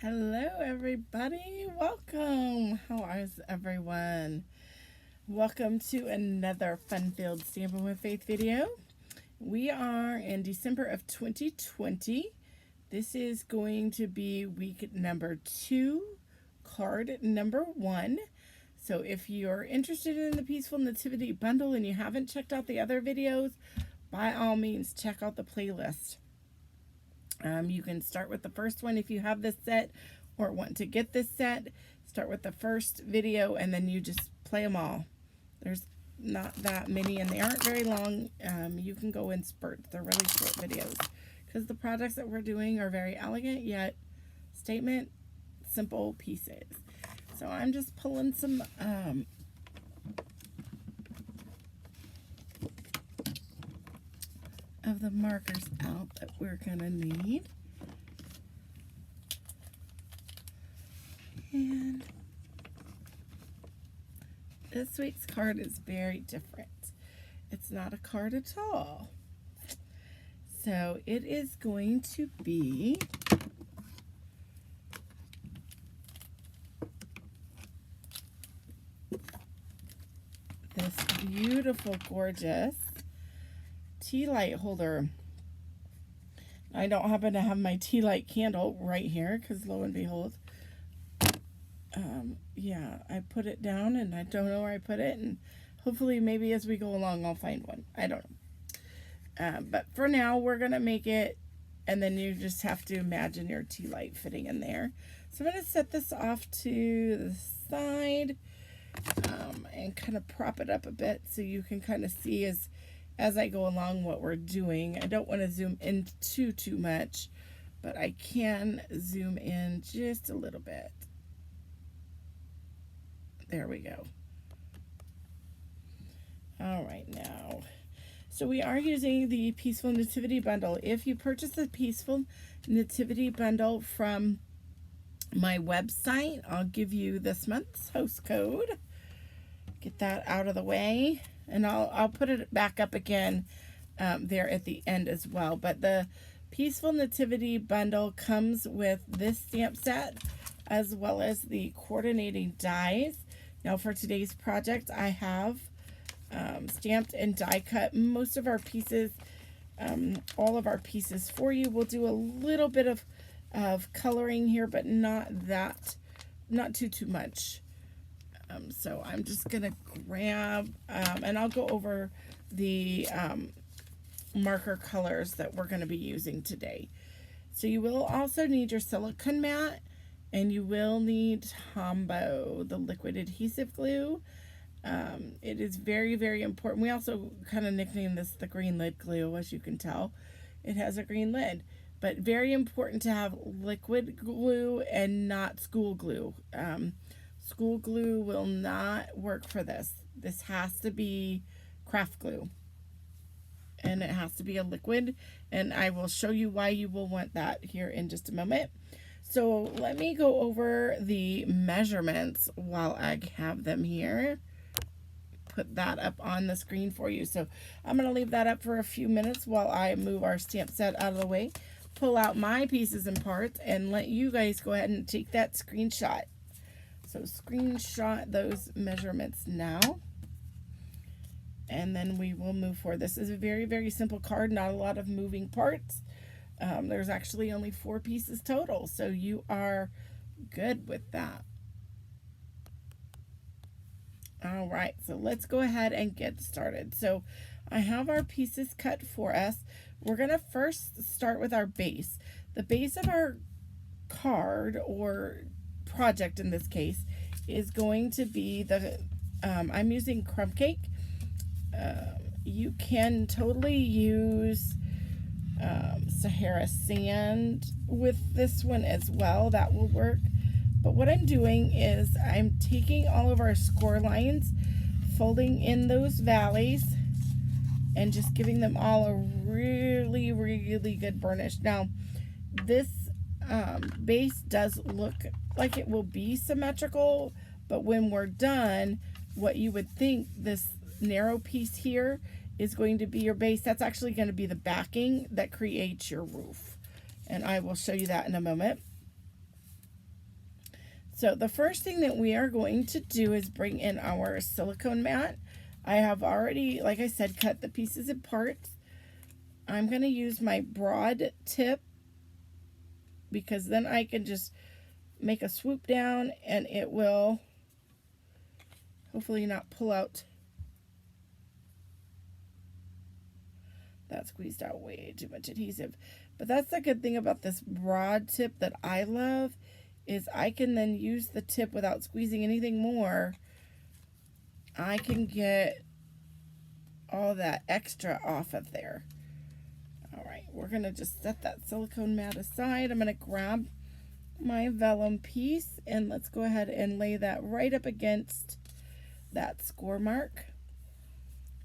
Hello, everybody. Welcome. How is everyone? Welcome to another fun-filled Stampin' with Faith video. We are in December of 2020. This is going to be week number 2, card number 1. So if you're interested in the Peaceful Nativity bundle and you haven't checked out the other videos, by all means, check out the playlist. You can start with the first one if you have this set or want to get this set. Start with the first video and then you just play them all. There's not that many and they aren't very long. You can go in spurts. They're really short videos because the projects that we're doing are very elegant yet statement simple pieces. So I'm just pulling some of the markers out that we're gonna need. And this week's card is very different. It's not a card at all. So it is going to be this beautiful, gorgeous tea light holder. I don't happen to have my tea light candle right here because lo and behold, yeah, I put it down and I don't know where I put it, and hopefully maybe as we go along I'll find one. I don't know. But for now we're gonna make it, and then you just have to imagine your tea light fitting in there. So I'm gonna set this off to the side and kind of prop it up a bit so you can kind of see as I go along what we're doing. I don't want to zoom in too much, but I can zoom in just a little bit. There we go. All right, now, so we are using the Peaceful Nativity bundle. If you purchase the Peaceful Nativity bundle from my website, I'll give you this month's host code. Get that out of the way, and I'll put it back up again there at the end as well. But the Peaceful Nativity bundle comes with this stamp set as well as the coordinating dies. Now for today's project, I have stamped and die cut most of our pieces, all of our pieces for you. We'll do a little bit of coloring here, but not too much. So I'm just gonna grab and I'll go over the marker colors that we're going to be using today. So you will also need your silicone mat, and you will need Tombow, the liquid adhesive glue. It is very, very important. We also kind of nicknamed this the green lid glue, as you can tell. It has a green lid, but very important to have liquid glue and not school glue. School glue will not work for this. This has to be craft glue, and it has to be a liquid, and I will show you why you will want that here in just a moment. So let me go over the measurements while I have them here. Put that up on the screen for you. So I'm going to leave that up for a few minutes while I move our stamp set out of the way, pull out my pieces and parts, and let you guys go ahead and take that screenshot. So screenshot those measurements now, and then we will move forward. This is a very, very simple card, not a lot of moving parts. There's actually only 4 pieces total, so you are good with that. All right, so let's go ahead and get started. So I have our pieces cut for us. We're gonna first start with our base. The base of our card, or project in this case, is going to be the, I'm using crumb cake. You can totally use Sahara sand with this one as well. That will work. But what I'm doing is I'm taking all of our score lines, folding in those valleys, and just giving them all a really, really good burnish. Now, this base does look like it will be symmetrical, but when we're done, what you would think this narrow piece here is going to be your base. That's actually going to be the backing that creates your roof. And I will show you that in a moment. So the first thing that we are going to do is bring in our silicone mat. I have already, like I said, cut the pieces in parts. I'm going to use my broad tip because then I can just make a swoop down and it will hopefully not pull out. That squeezed out way too much adhesive. But that's the good thing about this broad tip that I love is I can then use the tip without squeezing anything more. I can get all that extra off of there. All right, we're going to just set that silicone mat aside. I'm going to grab my vellum piece and let's go ahead and lay that right up against that score mark.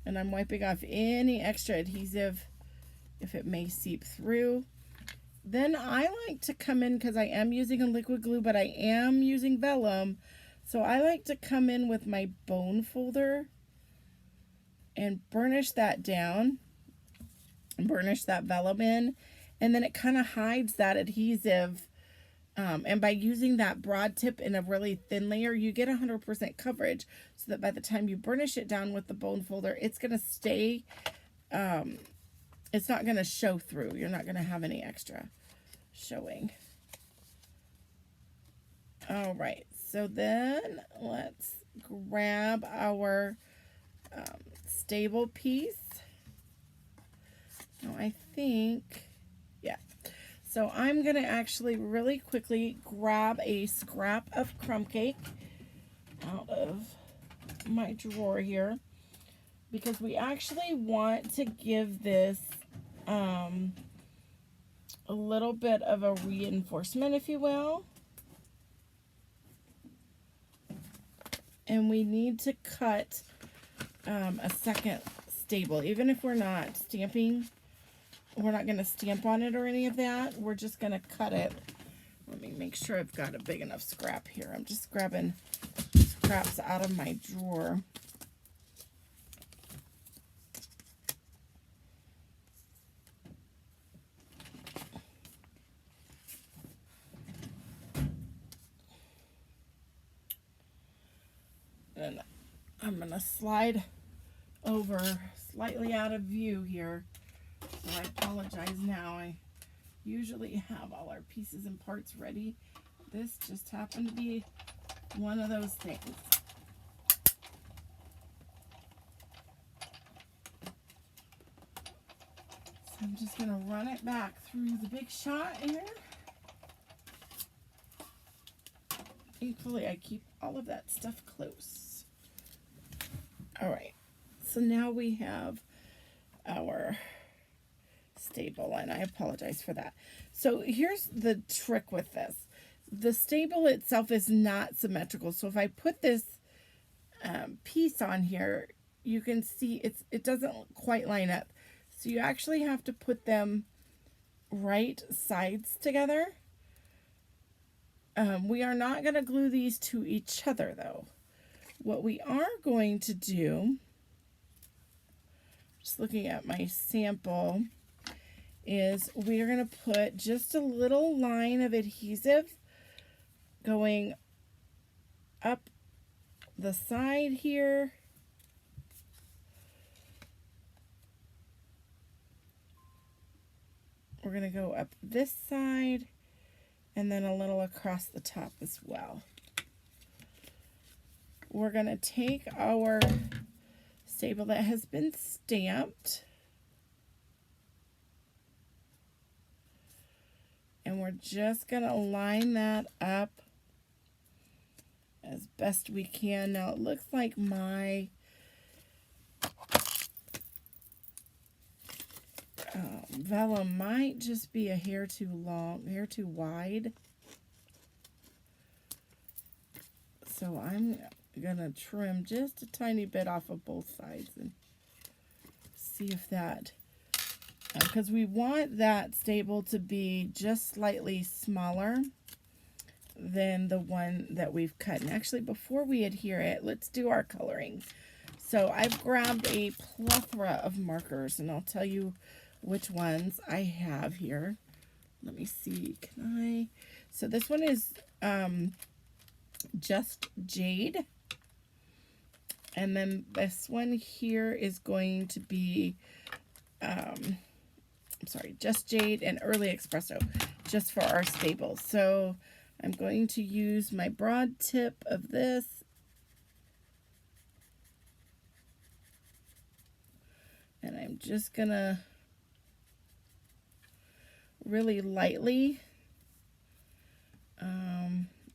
And I'm wiping off any extra adhesive if it may seep through. Then I like to come in, because I am using a liquid glue, but I am using vellum. So I like to come in with my bone folder and burnish that down. Burnish that vellum in. And then it kind of hides that adhesive. And by using that broad tip in a really thin layer, you get 100% coverage so that by the time you burnish it down with the bone folder, it's going to stay, it's not going to show through. You're not going to have any extra showing. All right, so then let's grab our stable piece. Now I think, yeah. So I'm going to actually really quickly grab a scrap of crumb cake out of my drawer here because we actually want to give this a little bit of a reinforcement, if you will. And we need to cut a second stable, even if we're not stamping. We're not going to stamp on it or any of that. We're just going to cut it. Let me make sure I've got a big enough scrap here. I'm just grabbing scraps out of my drawer. And I'm going to slide over slightly out of view here. So I apologize now. I usually have all our pieces and parts ready. This just happened to be one of those things. So I'm just going to run it back through the big shot here. Thankfully, I keep all of that stuff close. All right. So now we have our stable, and I apologize for that. So here's the trick with this. The stable itself is not symmetrical. So if I put this piece on here, you can see it doesn't quite line up. So you actually have to put them right sides together. We are not going to glue these to each other though. What we are going to do, just looking at my sample, is we are going to put just a little line of adhesive going up the side here. We're going to go up this side and then a little across the top as well. We're going to take our stable that has been stamped and we're just going to line that up as best we can. Now it looks like my vellum might just be a hair too long, hair too wide. So I'm going to trim just a tiny bit off of both sides and see if that, because we want that stable to be just slightly smaller than the one that we've cut. And actually, before we adhere it, let's do our coloring. So I've grabbed a plethora of markers, and I'll tell you which ones I have here. Let me see. Can I? So this one is Just Jade. And then this one here is going to be, I'm sorry, Just Jade and Early Espresso, just for our stable. So I'm going to use my broad tip of this. And I'm just going to really lightly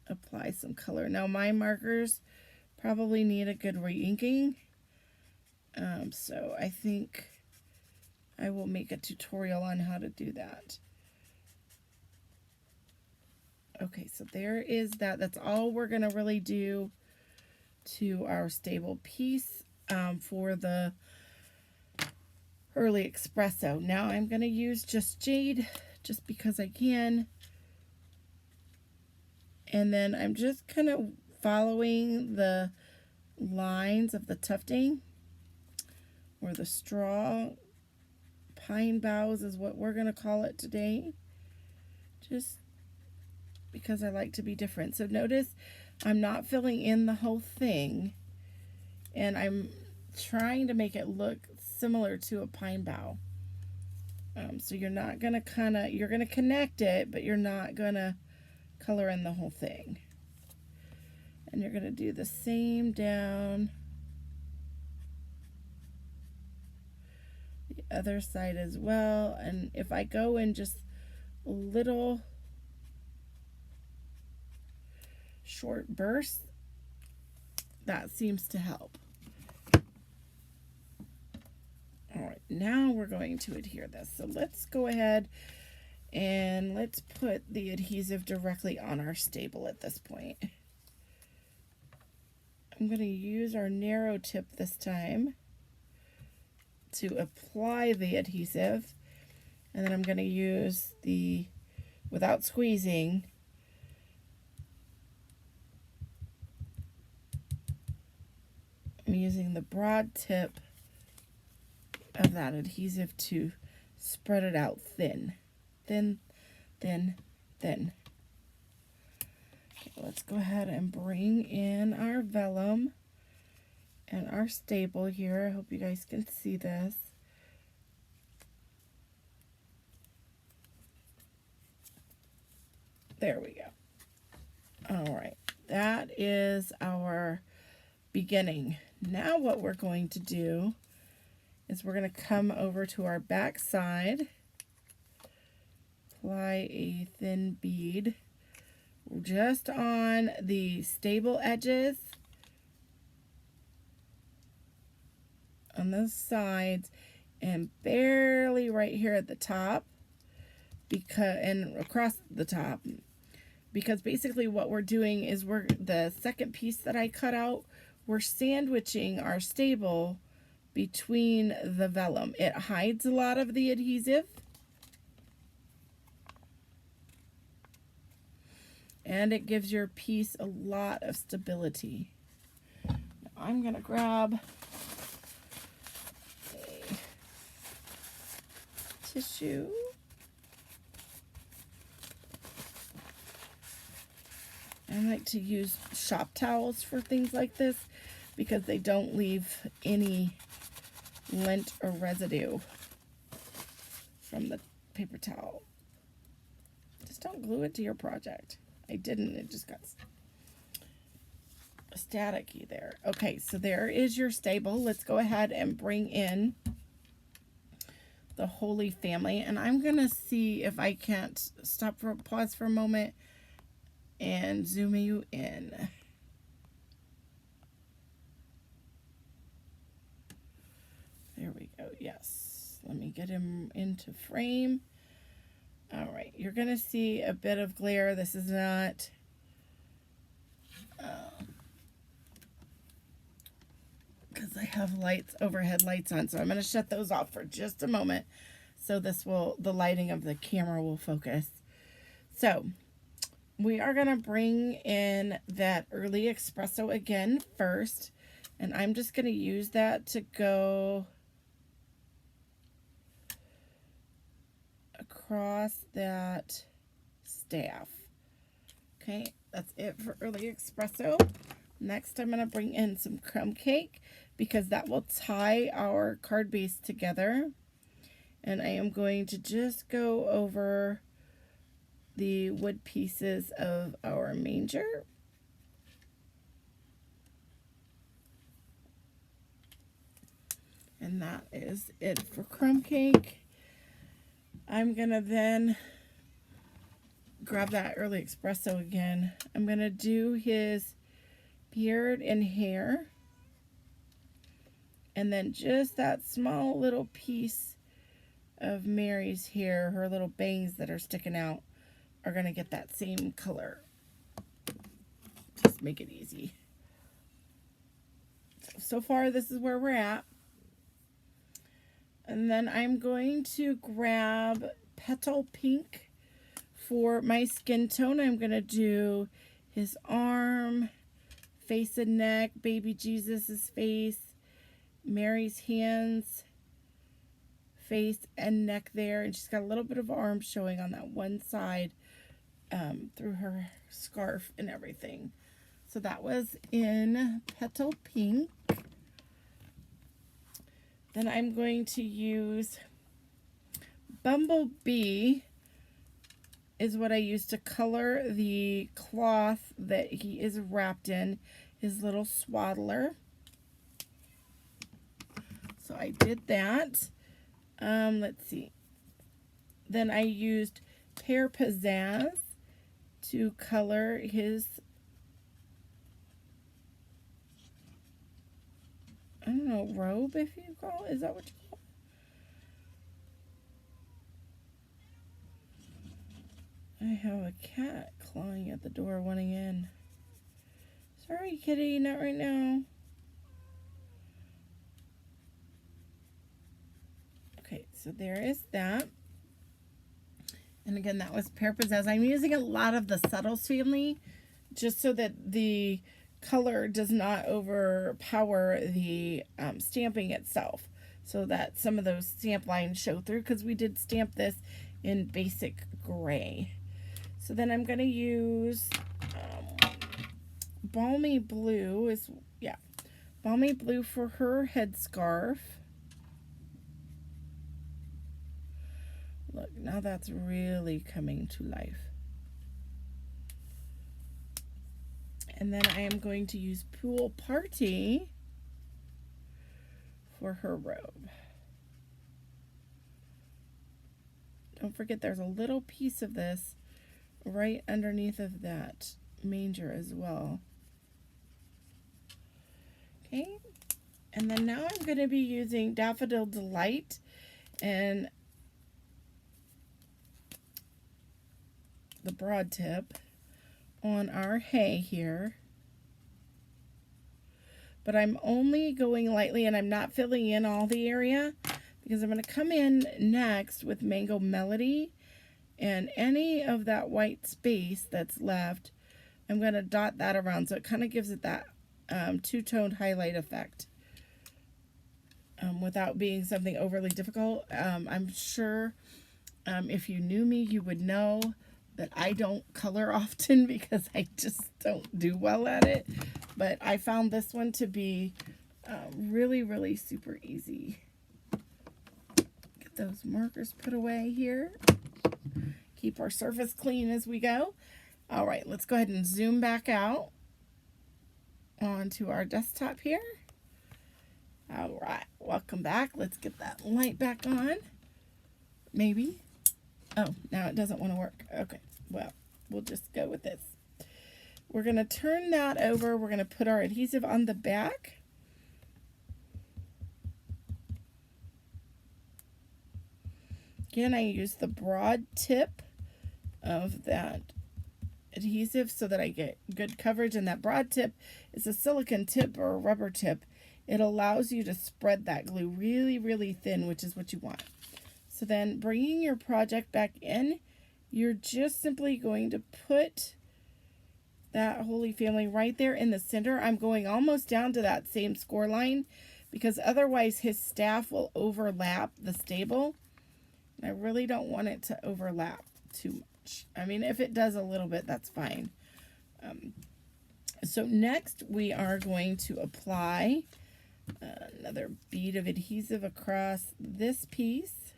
apply some color. Now my markers probably need a good re-inking. So I think I will make a tutorial on how to do that. Okay, so there is that. That's all we're going to really do to our stable piece for the Early Espresso. Now I'm going to use Just Jade just because I can. And then I'm just kind of following the lines of the tufting, or the straw. Pine boughs is what we're going to call it today, just because I like to be different. So notice I'm not filling in the whole thing, and I'm trying to make it look similar to a pine bough. So you're not going to you're going to connect it, but you're not going to color in the whole thing. And you're going to do the same down the other side as well. And if I go in just a little short bursts, that seems to help. All right, now we're going to adhere this. So let's go ahead and let's put the adhesive directly on our stable at this point. I'm going to use our narrow tip this time to apply the adhesive, and then I'm going to use the, without squeezing, I'm using the broad tip of that adhesive to spread it out thin. Thin, thin, thin. Okay, let's go ahead and bring in our vellum and our staple here. I hope you guys can see this. There we go. All right, that is our beginning. Now what we're going to do is we're going to come over to our back side, apply a thin bead just on the stable edges on those sides, and barely right here at the top, because, and across the top, because basically what we're doing is the second piece that I cut out, we're sandwiching our stable between the vellum. It hides a lot of the adhesive, and it gives your piece a lot of stability. Now I'm going to grab a tissue. I like to use shop towels for things like this because they don't leave any lint or residue from the paper towel. Just don't glue it to your project. I didn't, it just got staticky there. Okay, so there is your stable. Let's go ahead and bring in the Holy Family, and I'm gonna see if I can't pause for a moment and zoom you in. There we go. Yes, let me get him into frame. All right, you're gonna see a bit of glare. This is not because I have lights, overhead lights on, so I'm gonna shut those off for just a moment so the lighting of the camera will focus. So we are gonna bring in that Early Espresso again first, and I'm just gonna use that to go across that staff. Okay, that's it for early espresso. Next, I'm going to bring in some crumb cake because that will tie our card base together. And I am going to just go over the wood pieces of our manger. And that is it for crumb cake. I'm going to then grab that early espresso again. I'm going to do his beard and hair. And then just that small little piece of Mary's hair, her little bangs that are sticking out, are going to get that same color. Just make it easy. So far, this is where we're at. And then I'm going to grab Petal Pink for my skin tone. I'm going to do his arm, face and neck, baby Jesus's face, Mary's hands, face and neck there. And she's got a little bit of arm showing on that one side through her scarf and everything. So that was in Petal Pink. Then I'm going to use Bumblebee is what I use to color the cloth that he is wrapped in, his little swaddler. So I did that. Let's see. Then I used Pear Pizzazz to color his, I don't know, robe, if you call it. Is that what you call it? I have a cat clawing at the door wanting in. Sorry, kitty, not right now. Okay, so there is that. And again, that was Pear Pizzazz. I'm using a lot of the Subtles family just so that the color does not overpower the stamping itself, so that some of those stamp lines show through, because we did stamp this in basic gray. So then I'm going to use Balmy Blue Balmy Blue for her headscarf. Look, now that's really coming to life. And then I am going to use Pool Party for her robe. Don't forget there's a little piece of this right underneath of that manger as well. Okay, and then now I'm going to be using Daffodil Delight and the broad tip on our hay here, but I'm only going lightly and I'm not filling in all the area, because I'm going to come in next with Mango Melody, and any of that white space that's left, I'm going to dot that around so it kind of gives it that two-toned highlight effect without being something overly difficult. I'm sure if you knew me, you would know that I don't color often because I just don't do well at it. But I found this one to be really, really super easy. Get those markers put away here. Keep our surface clean as we go. All right, let's go ahead and zoom back out onto our desktop here. All right, welcome back. Let's get that light back on. Maybe. Oh, now it doesn't want to work. Okay, well, we'll just go with this. We're going to turn that over. We're going to put our adhesive on the back. Again, I use the broad tip of that adhesive so that I get good coverage, and that broad tip is a silicone tip or a rubber tip. It allows you to spread that glue really, really thin, which is what you want. So then bringing your project back in, you're just simply going to put that Holy Family right there in the center. I'm going almost down to that same score line because otherwise his staff will overlap the stable. I really don't want it to overlap too much. I mean, if it does a little bit, that's fine. So next we are going to apply another bead of adhesive across this piece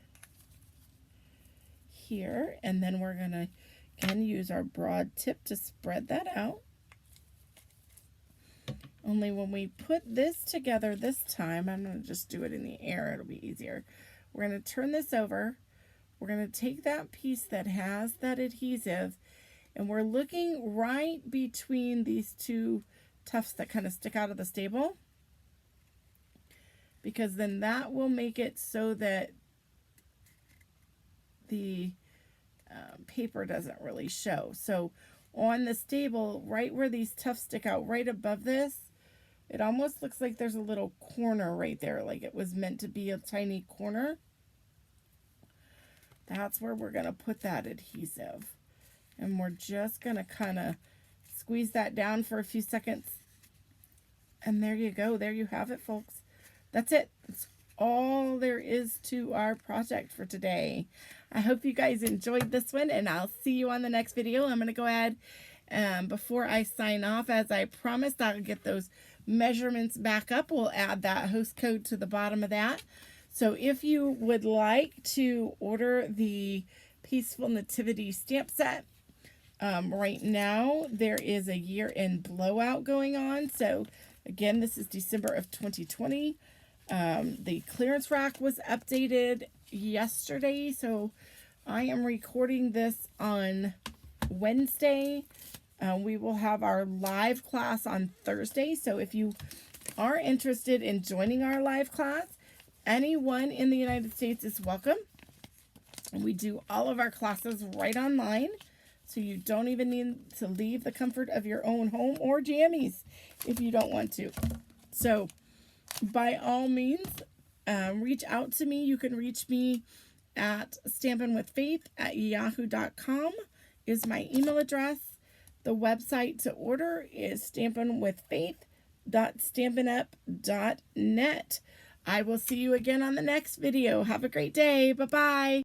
here, and then we're going to again use our broad tip to spread that out. Only when we put this together this time, I'm going to just do it in the air, it'll be easier. We're going to turn this over. We're going to take that piece that has that adhesive, and we're looking right between these two tufts that kind of stick out of the stable, because then that will make it so that the paper doesn't really show. So on the stable, right where these tufts stick out, right above this, it almost looks like there's a little corner right there, like it was meant to be a tiny corner. That's where we're going to put that adhesive. And we're just going to kind of squeeze that down for a few seconds. And there you go. There you have it, folks. That's it. That's all there is to our project for today. I hope you guys enjoyed this one, and I'll see you on the next video. I'm going to go ahead before I sign off, as I promised, I'll get those measurements back up. We'll add that host code to the bottom of that. So if you would like to order the Peaceful Nativity stamp set, right now there is a year-end blowout going on. So again, this is December of 2020. The clearance rack was updated yesterday, so I am recording this on Wednesday. We will have our live class on Thursday, so if you are interested in joining our live class, anyone in the United States is welcome. And we do all of our classes right online, so you don't even need to leave the comfort of your own home or jammies if you don't want to. So by all means, reach out to me. You can reach me at stampinwithfaith@yahoo.com is my email address. The website to order is stampinwithfaith.stampinup.net. I will see you again on the next video. Have a great day. Bye-bye.